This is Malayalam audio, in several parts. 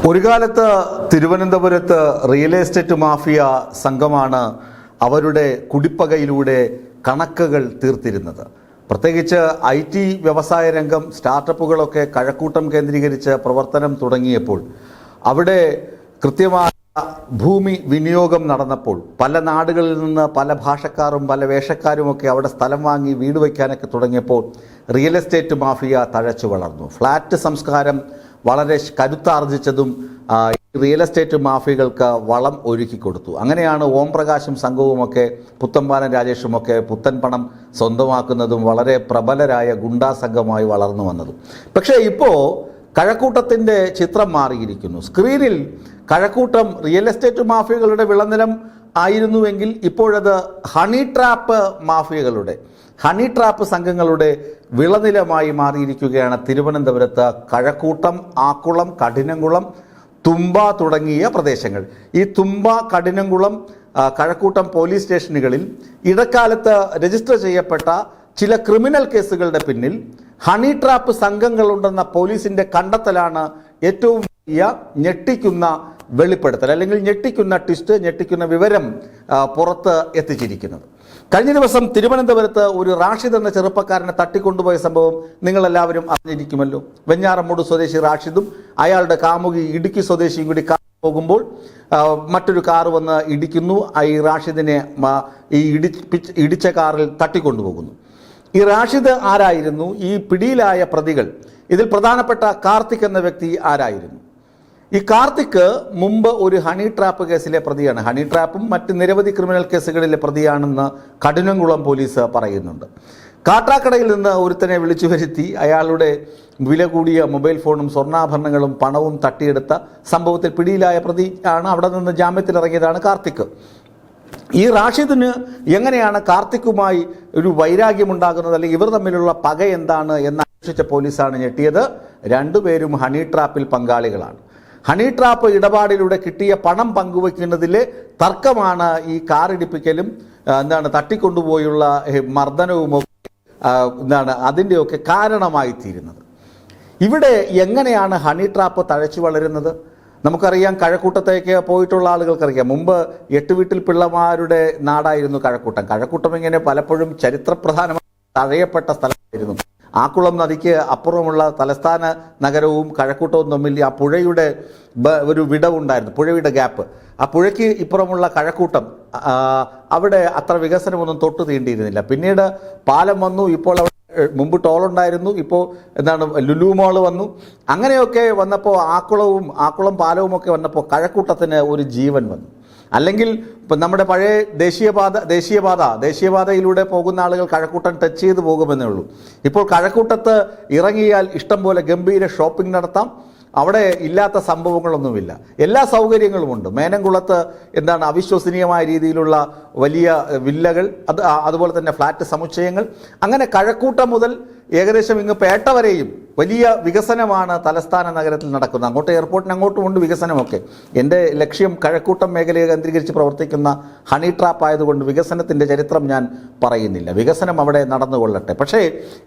ഒരു കാലത്ത് തിരുവനന്തപുരത്ത് റിയൽ എസ്റ്റേറ്റ് മാഫിയ സംഘമാണ് അവരുടെ കുടിപ്പകയിലൂടെ കണക്കുകൾ തീർത്തിരുന്നത്. പ്രത്യേകിച്ച് IT വ്യവസായ രംഗം, സ്റ്റാർട്ടപ്പുകളൊക്കെ കഴക്കൂട്ടം കേന്ദ്രീകരിച്ച് പ്രവർത്തനം തുടങ്ങിയപ്പോൾ അവിടെ കൃത്യമായ ഭൂമി വിനിയോഗം നടന്നപ്പോൾ പല നാടുകളിൽ നിന്ന് പല ഭാഷക്കാരും പല വേഷക്കാരുമൊക്കെ അവിടെ സ്ഥലം വാങ്ങി വീട് വയ്ക്കാനൊക്കെ തുടങ്ങിയപ്പോൾ റിയൽ എസ്റ്റേറ്റ് മാഫിയ തഴച്ചു വളർന്നു. ഫ്ലാറ്റ് സംസ്കാരം വളരെ കരുത്താർജിച്ചതും റിയൽ എസ്റ്റേറ്റ് മാഫിയകൾക്ക് വളം ഒരുക്കി കൊടുത്തു. അങ്ങനെയാണ് ഓം പ്രകാശും സംഘവുമൊക്കെ പുത്തമ്പാലൻ രാജേഷുമൊക്കെ പുത്തൻ പണം സ്വന്തമാക്കുന്നതും വളരെ പ്രബലരായ ഗുണ്ടാ സംഘമായി വളർന്നു വന്നതും. പക്ഷേ ഇപ്പോൾ കഴക്കൂട്ടത്തിൻ്റെ ചിത്രം മാറിയിരിക്കുന്നു. സ്ക്രീനിൽ കഴക്കൂട്ടം റിയൽ എസ്റ്റേറ്റ് മാഫിയകളുടെ വിളനിലം ആയിരുന്നുവെങ്കിൽ ഇപ്പോഴത് ഹണി ട്രാപ്പ് മാഫിയകളുടെ, ഹണി ട്രാപ്പ് സംഘങ്ങളുടെ വിളനിലമായി മാറിയിരിക്കുകയാണ് തിരുവനന്തപുരത്ത് കഴക്കൂട്ടം, ആക്കുളം, കഠിനംകുളം, തുമ്പ തുടങ്ങിയ പ്രദേശങ്ങൾ. ഈ തുമ്പ, കഠിനംകുളം, കഴക്കൂട്ടം പോലീസ് സ്റ്റേഷനുകളിൽ ഇടക്കാലത്ത് രജിസ്റ്റർ ചെയ്യപ്പെട്ട ചില ക്രിമിനൽ കേസുകളുടെ പിന്നിൽ ഹണി ട്രാപ്പ് സംഘങ്ങളുണ്ടെന്ന പോലീസിന്റെ കണ്ടെത്തലാണ് ഏറ്റവും വലിയ ഞെട്ടിക്കുന്ന വെളിപ്പെടുത്തൽ, അല്ലെങ്കിൽ ഞെട്ടിക്കുന്ന ട്വിസ്റ്റ്, ഞെട്ടിക്കുന്ന വിവരം പുറത്ത് എത്തിച്ചിരിക്കുന്നത്. കഴിഞ്ഞ ദിവസം തിരുവനന്തപുരത്ത് ഒരു റാഷിദ് എന്ന ചെറുപ്പക്കാരനെ തട്ടിക്കൊണ്ടുപോയ സംഭവം നിങ്ങളെല്ലാവരും അറിഞ്ഞിരിക്കുമല്ലോ. വെഞ്ഞാറമ്മൂട് സ്വദേശി റാഷിദും അയാളുടെ കാമുകി ഇടുക്കി സ്വദേശിയും കൂടി കാർ പോകുമ്പോൾ മറ്റൊരു കാർ വന്ന് ഇടിക്കുന്നു. ഈ റാഷിദിനെ ഈ ഇടിച്ച കാറിൽ തട്ടിക്കൊണ്ടുപോകുന്നു. ഈ റാഷിദ് ആരായിരുന്നു? ഈ പിടിയിലായ പ്രതികൾ, ഇതിൽ പ്രധാനപ്പെട്ട കാർത്തിക് എന്ന വ്യക്തി ആരായിരുന്നു? ഈ കാർത്തിക് മുമ്പ് ഒരു ഹണി ട്രാപ്പ് കേസിലെ പ്രതിയാണ്. ഹണി ട്രാപ്പും മറ്റ് നിരവധി ക്രിമിനൽ കേസുകളിലെ പ്രതിയാണെന്ന് കഠിനംകുളം പോലീസ് പറയുന്നുണ്ട്. കാട്ടാക്കടയിൽ നിന്ന് ഒരുത്തനെ വിളിച്ചു വരുത്തി അയാളുടെ വില കൂടിയ മൊബൈൽ ഫോണും സ്വർണ്ണാഭരണങ്ങളും പണവും തട്ടിയെടുത്ത സംഭവത്തിൽ പിടിയിലായ പ്രതി ആണ്. അവിടെ നിന്ന് ജാമ്യത്തിലിറങ്ങിയതാണ് കാർത്തിക്. ഈ റാഷിദിന് എങ്ങനെയാണ് കാർത്തിക്കുമായി ഒരു വൈരാഗ്യമുണ്ടാകുന്നത്, അല്ലെങ്കിൽ ഇവർ തമ്മിലുള്ള പക എന്താണ് എന്ന് അന്വേഷിച്ച പോലീസാണ് ഞെട്ടിയത്. രണ്ടുപേരും ഹണി ട്രാപ്പിൽ പങ്കാളികളാണ്. ഹണി ട്രാപ്പ് ഇടപാടിലൂടെ കിട്ടിയ പണം പങ്കുവയ്ക്കുന്നതിലെ തർക്കമാണ് ഈ കാറിടിപ്പിക്കലും തട്ടിക്കൊണ്ടുപോയുള്ള മർദ്ദനവുമൊക്കെ അതിൻ്റെയൊക്കെ കാരണമായി തീരുന്നത്. ഇവിടെ എങ്ങനെയാണ് ഹണി ട്രാപ്പ് തഴച്ചു വളരുന്നത്? നമുക്കറിയാം, കഴക്കൂട്ടത്തേക്ക് പോയിട്ടുള്ള ആളുകൾക്കറിയാം. മുമ്പ് 8 വീട്ടിൽ പിള്ളമാരുടെ നാടായിരുന്നു കഴക്കൂട്ടം. കഴക്കൂട്ടം ഇങ്ങനെ പലപ്പോഴും ചരിത്രപ്രധാനമായി തഴയപ്പെട്ട സ്ഥലമായിരുന്നു. ആക്കുളം നദിക്ക് അപ്പുറമുള്ള തലസ്ഥാന നഗരവും കഴക്കൂട്ടവും തമ്മിൽ ആ പുഴയുടെ ഒരു വിടവുണ്ടായിരുന്നു, പുഴയുടെ ഗ്യാപ്പ്. ആ പുഴയ്ക്ക് ഇപ്പുറമുള്ള കഴക്കൂട്ടം അവിടെ അത്ര വികസനമൊന്നും തൊട്ട് തീണ്ടിയിരുന്നില്ല. പിന്നീട് പാലം വന്നു. ഇപ്പോൾ മുമ്പ് ടോളുണ്ടായിരുന്നു, ഇപ്പോൾ ലുലു മോള് വന്നു. അങ്ങനെയൊക്കെ വന്നപ്പോൾ ആക്കുളം പാലവും ഒക്കെ വന്നപ്പോൾ കഴക്കൂട്ടത്തിന് ഒരു ജീവൻ വന്നു. അല്ലെങ്കിൽ ഇപ്പം നമ്മുടെ പഴയ ദേശീയപാതയിലൂടെ പോകുന്ന ആളുകൾ കഴക്കൂട്ടം ടച്ച് ചെയ്ത് പോകുമെന്നേ ഉള്ളൂ. ഇപ്പോൾ കഴക്കൂട്ടത്ത് ഇറങ്ങിയാൽ ഇഷ്ടം പോലെ ഗംഭീര ഷോപ്പിംഗ് നടത്താം. അവിടെ ഇല്ലാത്ത സംഭവങ്ങളൊന്നുമില്ല, എല്ലാ സൗകര്യങ്ങളുമുണ്ട്. മേനംകുളത്ത് അവിശ്വസനീയമായ രീതിയിലുള്ള വലിയ വില്ലകൾ, അതുപോലെ തന്നെ ഫ്ലാറ്റ് സമുച്ചയങ്ങൾ. അങ്ങനെ കഴക്കൂട്ടം മുതൽ ഏകദേശം ഇങ്ങ് പേട്ട വരെയും വലിയ വികസനമാണ് തലസ്ഥാന നഗരത്തിൽ നടക്കുന്നത്. അങ്ങോട്ട് എയർപോർട്ടിന് അങ്ങോട്ടുമുണ്ട് വികസനമൊക്കെ. എൻ്റെ ലക്ഷ്യം കഴക്കൂട്ടം മേഖലയെ കേന്ദ്രീകരിച്ച് പ്രവർത്തിക്കുന്ന ഹണി ട്രാപ്പ് ആയതുകൊണ്ട് വികസനത്തിൻ്റെ ചരിത്രം ഞാൻ പറയുന്നില്ല. വികസനം അവിടെ നടന്നുകൊള്ളട്ടെ. പക്ഷേ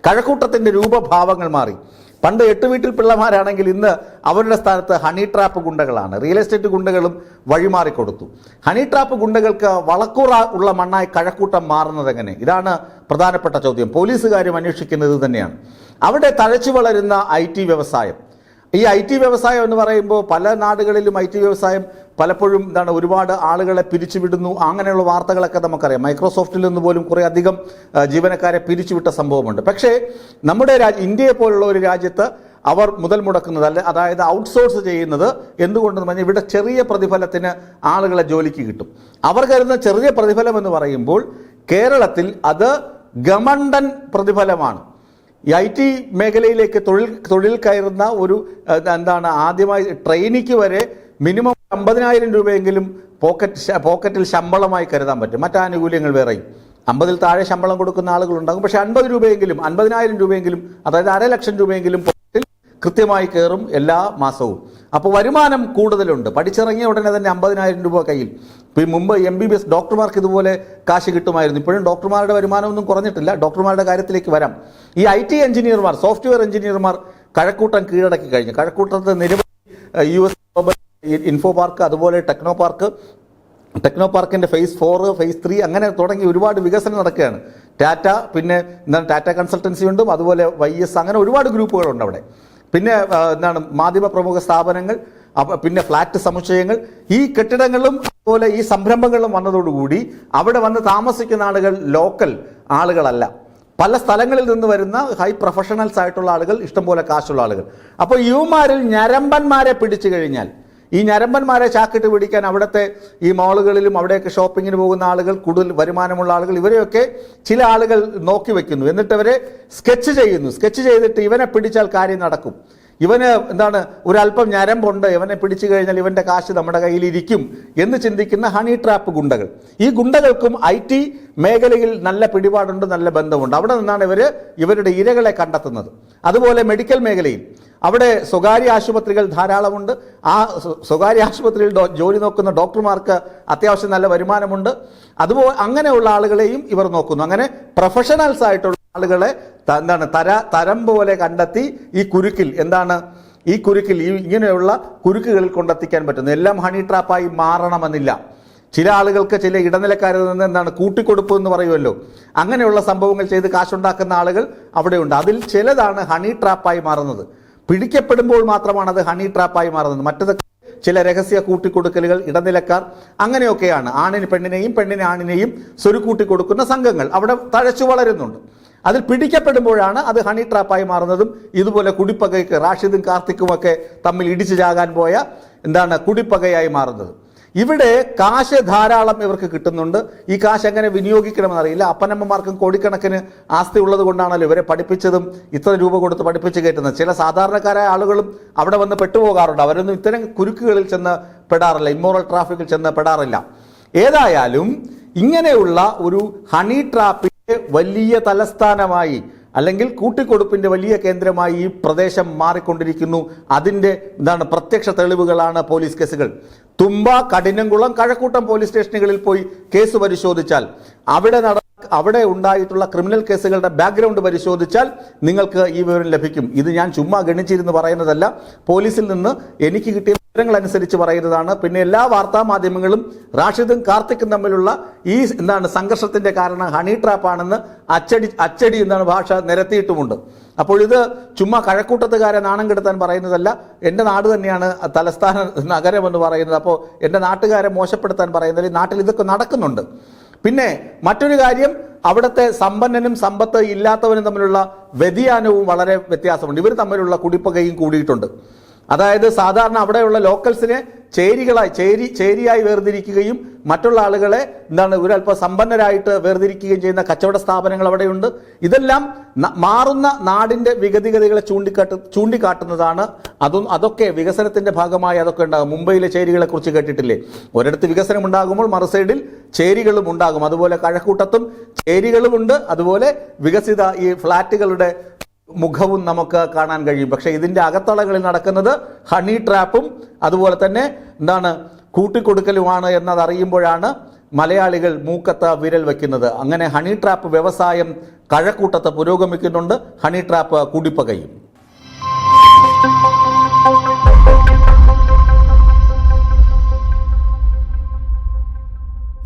കഴക്കൂട്ടത്തിൻ്റെ രൂപഭാവങ്ങൾ മാറി. പണ്ട് 8 വീട്ടിൽ പിള്ളമാരാണെങ്കിൽ ഇന്ന് അവരുടെ സ്ഥാനത്ത് ഹണി ട്രാപ്പ് ഗുണ്ടകളാണ്. റിയൽ എസ്റ്റേറ്റ് ഗുണ്ടകളും വഴിമാറിക്കൊടുത്തു. ഹണി ട്രാപ്പ് ഗുണ്ടകൾക്ക് വളക്കൂറ ഉള്ള മണ്ണായി കഴക്കൂട്ടം മാറുന്നത് എങ്ങനെ? ഇതാണ് പ്രധാനപ്പെട്ട ചോദ്യം. പോലീസുകാരും അന്വേഷിക്കുന്നത് തന്നെയാണ്. അവിടെ തഴച്ചു വളരുന്ന IT വ്യവസായം. ഈ IT വ്യവസായം എന്ന് പറയുമ്പോൾ പല നാടുകളിലും IT വ്യവസായം പലപ്പോഴും ഒരുപാട് ആളുകളെ പിരിച്ചുവിടുന്നു. അങ്ങനെയുള്ള വാർത്തകളൊക്കെ നമുക്കറിയാം. മൈക്രോസോഫ്റ്റിൽ നിന്ന് പോലും കുറേ അധികം ജീവനക്കാരെ പിരിച്ചുവിട്ട സംഭവമുണ്ട്. പക്ഷേ നമ്മുടെ ഇന്ത്യയെ പോലുള്ള ഒരു രാജ്യത്ത് അവർ മുതൽ മുടക്കുന്നത്, അതായത് ഔട്ട്സോഴ്സ് ചെയ്യുന്നത് എന്തുകൊണ്ടെന്ന് പറഞ്ഞാൽ ഇവിടെ ചെറിയ പ്രതിഫലത്തിന് ആളുകളെ ജോലിക്ക് കിട്ടും. അവർ കരുതുന്ന ചെറിയ പ്രതിഫലം എന്ന് പറയുമ്പോൾ കേരളത്തിൽ അത് ഗമണ്ടൻ പ്രതിഫലമാണ്. ഈ IT മേഖലയിലേക്ക് തൊഴിൽ കയറുന്ന ഒരു ആദ്യമായി ട്രെയിനിക്ക് വരെ മിനിമം 50,000 രൂപയെങ്കിലും പോക്കറ്റിൽ ശമ്പളമായി കരുതാൻ പറ്റും. മറ്റാനുകൂല്യങ്ങൾ വേറെയും. 50-ൽ താഴെ ശമ്പളം കൊടുക്കുന്ന ആളുകളുണ്ടാകും. പക്ഷേ 50,000 രൂപയെങ്കിലും, അതായത് 1,00,000 രൂപയെങ്കിലും പോക്കറ്റിൽ കൃത്യമായി കയറും എല്ലാ മാസവും. അപ്പോൾ വരുമാനം കൂടുതലുണ്ട്. പഠിച്ചിറങ്ങിയ ഉടനെ തന്നെ 50,000 രൂപ കയ്യിൽ. മുമ്പ് MBBS ഡോക്ടർമാർക്ക് ഇതുപോലെ കാശ് കിട്ടുമായിരുന്നു. ഇപ്പോഴും ഡോക്ടർമാരുടെ വരുമാനമൊന്നും കുറഞ്ഞിട്ടില്ല. ഡോക്ടർമാരുടെ കാര്യത്തിലേക്ക് വരാം. ഈ IT എഞ്ചിനീയർമാർ, സോഫ്റ്റ്വെയർ എഞ്ചിനീയർമാർ കഴക്കൂട്ടം കീഴടക്കി കഴിഞ്ഞു. കഴക്കൂട്ടത്ത് നിരവധി US ഇൻഫോ പാർക്ക്, അതുപോലെ ടെക്നോ പാർക്കിൻ്റെ ഫേസ് 4 ഫേസ് 3 അങ്ങനെ തുടങ്ങി ഒരുപാട് വികസനം നടക്കുകയാണ്. ടാറ്റ, പിന്നെ എന്താണ് ടാറ്റ കൺസൾട്ടൻസി ഉണ്ട്, അതുപോലെ YS, അങ്ങനെ ഒരുപാട് ഗ്രൂപ്പുകളുണ്ട് അവിടെ. പിന്നെ മാധ്യമ പ്രമുഖ സ്ഥാപനങ്ങൾ, പിന്നെ ഫ്ലാറ്റ് സമുച്ചയങ്ങൾ, ഈ കെട്ടിടങ്ങളും അതുപോലെ ഈ സംരംഭങ്ങളും വന്നതോടുകൂടി അവിടെ വന്ന് താമസിക്കുന്ന ആളുകൾ ലോക്കൽ ആളുകളല്ല, പല സ്ഥലങ്ങളിൽ നിന്ന് വരുന്ന ഹൈ പ്രൊഫഷണൽസ് ആയിട്ടുള്ള ആളുകൾ, ഇഷ്ടംപോലെ കാശുള്ള ആളുകൾ. അപ്പോൾ യുവമാരിൽ ഞരമ്പന്മാരെ പിടിച്ചു കഴിഞ്ഞാൽ, ഈ ഞരമ്പന്മാരെ ചാക്കിട്ട് പിടിക്കാൻ അവിടുത്തെ ഈ മാളുകളിലും അവിടെയൊക്കെ ഷോപ്പിങ്ങിന് പോകുന്ന ആളുകൾ, കൂടുതൽ വരുമാനമുള്ള ആളുകൾ, ഇവരെയൊക്കെ ചില ആളുകൾ നോക്കി വെക്കുന്നു. എന്നിട്ട് അവരെ സ്കെച്ച് ചെയ്തിട്ട് ഇവനെ പിടിച്ചാൽ കാര്യം നടക്കും, ഇവന് ഒരല്പം ഞരമ്പുണ്ട്, ഇവനെ പിടിച്ചു കഴിഞ്ഞാൽ ഇവന്റെ കാശ് നമ്മുടെ കയ്യിലിരിക്കും എന്ന് ചിന്തിക്കുന്ന ഹണി ട്രാപ്പ് ഗുണ്ടകൾ. ഈ ഗുണ്ടകൾക്കും IT മേഖലയിൽ നല്ല പിടിപാടുണ്ട്, നല്ല ബന്ധമുണ്ട്. അവിടെ നിന്നാണ് ഇവരുടെ ഇരകളെ കണ്ടെത്തുന്നത്. അതുപോലെ മെഡിക്കൽ മേഖലയിൽ അവിടെ സ്വകാര്യ ആശുപത്രികൾ ധാരാളമുണ്ട്. ആ സ്വകാര്യ ആശുപത്രിയിൽ ജോലി നോക്കുന്ന ഡോക്ടർമാർക്ക് അത്യാവശ്യം നല്ല വരുമാനമുണ്ട്. അതുപോലെ അങ്ങനെയുള്ള ആളുകളെയും ഇവർ നോക്കുന്നു. അങ്ങനെ പ്രൊഫഷണൽസ് ആയിട്ടുള്ള ആളുകളെ തരം പോലെ കണ്ടെത്തി ഈ കുരുക്കിൽ ഇങ്ങനെയുള്ള കുരുക്കുകളിൽ കൊണ്ടെത്തിക്കാൻ പറ്റുന്നു. എല്ലാം ഹണി ട്രാപ്പായി മാറണമെന്നില്ല. ചില ആളുകൾക്ക് ചില ഇടനിലക്കാരിൽ നിന്ന് കൂട്ടിക്കൊടുപ്പ് എന്ന് പറയുമല്ലോ, അങ്ങനെയുള്ള സംഭവങ്ങൾ ചെയ്ത് കാശുണ്ടാക്കുന്ന ആളുകൾ അവിടെയുണ്ട്. അതിൽ ചിലതാണ് ഹണി ട്രാപ്പായി മാറുന്നത്. പിടിക്കപ്പെടുമ്പോൾ മാത്രമാണ് അത് ഹണി ട്രാപ്പായി മാറുന്നത്. മറ്റതൊക്കെ ചില രഹസ്യ കൂട്ടിക്കൊടുക്കലുകൾ, ഇടനിലക്കാർ, അങ്ങനെയൊക്കെയാണ്. ആണിന് പെണ്ണിനെയും പെണ്ണിന് ആണിനെയും സ്വരുക്കൂട്ടി കൊടുക്കുന്ന സംഘങ്ങൾ അവിടെ തഴച്ചു വളരുന്നുണ്ട്. അതിൽ പിടിക്കപ്പെടുമ്പോഴാണ് അത് ഹണി ട്രാപ്പായി മാറുന്നതും ഇതുപോലെ കുടിപ്പകയ്ക്ക് റാഷിദും കാർത്തിക്കുമൊക്കെ തമ്മിൽ ഇടിച്ചു ചാകാൻ പോയ കുടിപ്പകയായി മാറുന്നത്. ഇവിടെ കാശ് ധാരാളം ഇവർക്ക് കിട്ടുന്നുണ്ട്. ഈ കാശ് എങ്ങനെ വിനിയോഗിക്കണമെന്നറിയില്ല. അപ്പനമ്മമാർക്കും കോടിക്കണക്കിന് ആസ്തി ഉള്ളത് കൊണ്ടാണല്ലോ ഇവരെ പഠിപ്പിച്ചതും ഇത്ര രൂപ കൊടുത്ത് പഠിപ്പിച്ച് കയറ്റുന്നത്. ചില സാധാരണക്കാരായ ആളുകളും അവിടെ വന്ന് പെട്ടുപോകാറുണ്ട്. അവരൊന്നും ഇത്തരം കുരുക്കുകളിൽ ചെന്ന് പെടാറില്ല, ഇമ്മോറൽ ട്രാഫിക്കിൽ ചെന്ന് പെടാറില്ല. ഏതായാലും ഇങ്ങനെയുള്ള ഒരു ഹണി ട്രാപ്പിന്റെ വലിയ തലസ്ഥാനമായി, അല്ലെങ്കിൽ കൂട്ടിക്കൊടുപ്പിന്റെ വലിയ കേന്ദ്രമായി ഈ പ്രദേശം മാറിക്കൊണ്ടിരിക്കുന്നു. അതിന്റെ പ്രത്യക്ഷ തെളിവുകളാണ് പോലീസ് കേസുകൾ. തുമ്പ, കഠിനംകുളം, കഴക്കൂട്ടം പോലീസ് സ്റ്റേഷനുകളിൽ പോയി കേസ് പരിശോധിച്ചാൽ, അവിടെ ഉണ്ടായിട്ടുള്ള ക്രിമിനൽ കേസുകളുടെ ബാക്ക്ഗ്രൗണ്ട് പരിശോധിച്ചാൽ നിങ്ങൾക്ക് ഈ വിവരം ലഭിക്കും. ഇത് ഞാൻ ചുമ്മാ ഗണിച്ചിരുന്ന് പറയുന്നതല്ല, പോലീസിൽ നിന്ന് എനിക്ക് കിട്ടിയ വിവരങ്ങൾ അനുസരിച്ച് പറയുന്നതാണ്. പിന്നെ എല്ലാ വാർത്താ മാധ്യമങ്ങളും റാഷിദും കാർത്തിക്കും തമ്മിലുള്ള ഈ സംഘർഷത്തിന്റെ കാരണം ഹണി ട്രാപ്പാണെന്ന് അച്ചടി ഭാഷ നിരത്തിയിട്ടുമുണ്ട്. അപ്പോൾ ഇത് ചുമ്മാ കഴക്കൂട്ടത്തുകാരെ നാണം കെടുത്താൻ പറയുന്നതല്ല. എൻ്റെ നാട് തന്നെയാണ് തലസ്ഥാന നഗരം എന്ന് പറയുന്നത്. അപ്പോൾ എൻ്റെ നാട്ടുകാരെ മോശപ്പെടുത്താൻ പറയുന്നത്, നാട്ടിൽ ഇതൊക്കെ നടക്കുന്നുണ്ട്. പിന്നെ മറ്റൊരു കാര്യം, അവിടുത്തെ സമ്പന്നനും സമ്പത്ത് ഇല്ലാത്തവനും തമ്മിലുള്ള വ്യതിയാനവും വളരെ വ്യത്യാസമുണ്ട്. ഇവർ തമ്മിലുള്ള കുടിപ്പകയും കൂടിയിട്ടുണ്ട്. അതായത് സാധാരണ അവിടെയുള്ള ലോക്കൽസിനെ ചേരിയായി വേർതിരിക്കുകയും മറ്റുള്ള ആളുകളെ ഒരല്പം സമ്പന്നരായിട്ട് വേർതിരിക്കുകയും ചെയ്യുന്ന കച്ചവട സ്ഥാപനങ്ങൾ അവിടെയുണ്ട്. ഇതെല്ലാം മാറുന്ന നാടിന്റെ വിഗതിഗതികളെ ചൂണ്ടിക്കാട്ടുന്നതാണ്. അതൊക്കെ വികസനത്തിന്റെ ഭാഗമായി അതൊക്കെ ഉണ്ടാകും. മുംബൈയിലെ ചേരികളെ കുറിച്ച് കേട്ടിട്ടില്ലേ? ഒരിടത്ത് വികസനം ഉണ്ടാകുമ്പോൾ മറുസൈഡിൽ ചേരികളും ഉണ്ടാകും. അതുപോലെ കഴക്കൂട്ടത്തും ചേരികളുമുണ്ട്. അതുപോലെ വികസിത ഈ ഫ്ളാറ്റുകളുടെ മുഖവും നമുക്ക് കാണാൻ കഴിയും. പക്ഷേ ഇതിന്റെ അകത്തളങ്ങളിൽ നടക്കുന്നത് ഹണി ട്രാപ്പും അതുപോലെ തന്നെ കൂട്ടിക്കൊടുക്കലുമാണ് എന്നതറിയുമ്പോഴാണ് മലയാളികൾ മൂക്കത്ത് വിരൽ വെക്കുന്നത്. അങ്ങനെ ഹണി ട്രാപ്പ് വ്യവസായം കഴക്കൂട്ടത്ത് പുരോഗമിക്കുന്നുണ്ട്. Honey trap കുടിപ്പകയും.